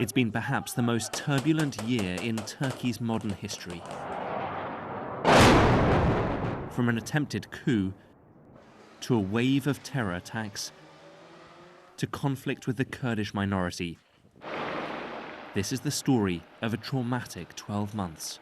It's been perhaps the most turbulent year in Turkey's modern history. From an attempted coup, to a wave of terror attacks, to conflict with the Kurdish minority. This is the story of a traumatic 12 months.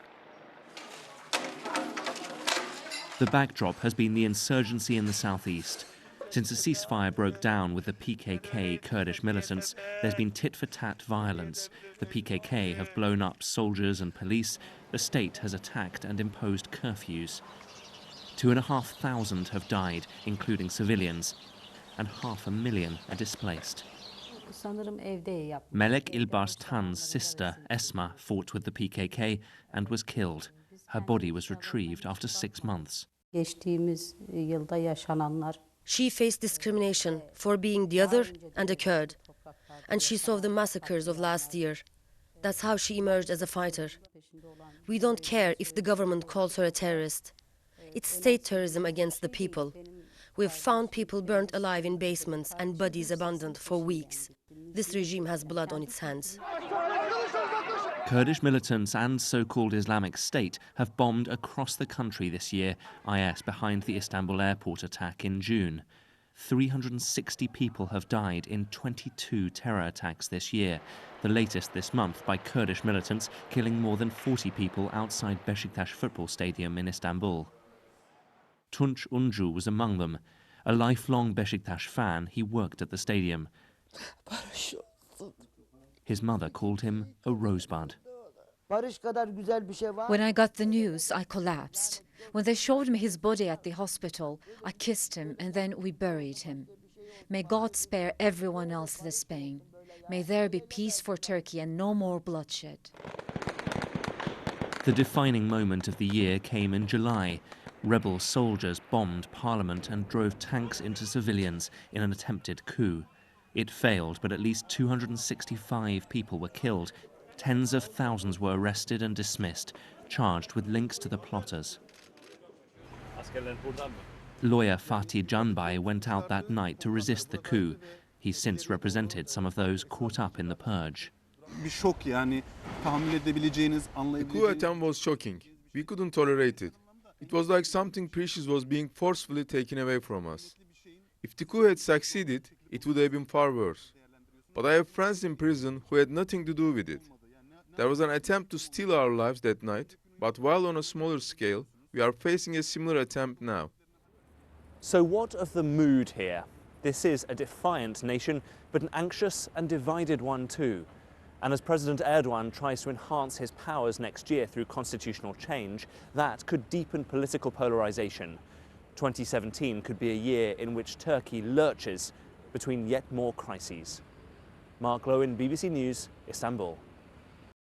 The backdrop has been the insurgency in the southeast. Since a ceasefire broke down with the PKK Kurdish militants, there's been tit-for-tat violence. The PKK have blown up soldiers and police. The state has attacked and imposed curfews. 2,500 have died, including civilians, and 500,000 are displaced. Melek Ilbars'tan's sister, Esma, fought with the PKK and was killed. Her body was retrieved after 6 months. She faced discrimination for being the other and a Kurd, and she saw the massacres of last year. That's how she emerged as a fighter. We don't care if the government calls her a terrorist. It's state terrorism against the people. We've found people burnt alive in basements and bodies abandoned for weeks. This regime has blood on its hands. Kurdish militants and so-called Islamic State have bombed across the country this year, IS behind the Istanbul airport attack in June. 360 people have died in 22 terror attacks this year, the latest this month by Kurdish militants killing more than 40 people outside Beşiktaş football stadium in Istanbul. Tunç Uncu was among them. A lifelong Beşiktaş fan, he worked at the stadium. His mother called him a rosebud. When I got the news, I collapsed. When they showed me his body at the hospital, I kissed him and then we buried him. May God spare everyone else this pain. May there be peace for Turkey and no more bloodshed. The defining moment of the year came in July. Rebel soldiers bombed parliament and drove tanks into civilians in an attempted coup. It failed, but at least 265 people were killed. Tens of thousands were arrested and dismissed, charged with links to the plotters. Lawyer Fatih Canbay went out that night to resist the coup. He's since represented some of those caught up in the purge. The coup attempt was shocking. We couldn't tolerate it. It was like something precious was being forcefully taken away from us. If the coup had succeeded, it would have been far worse. But I have friends in prison who had nothing to do with it. There was an attempt to steal our lives that night, but while on a smaller scale, we are facing a similar attempt now. So what of the mood here? This is a defiant nation, but an anxious and divided one too. And as President Erdogan tries to enhance his powers next year through constitutional change, that could deepen political polarization. 2017 could be a year in which Turkey lurches between yet more crises. Mark Lowen, BBC News, Istanbul.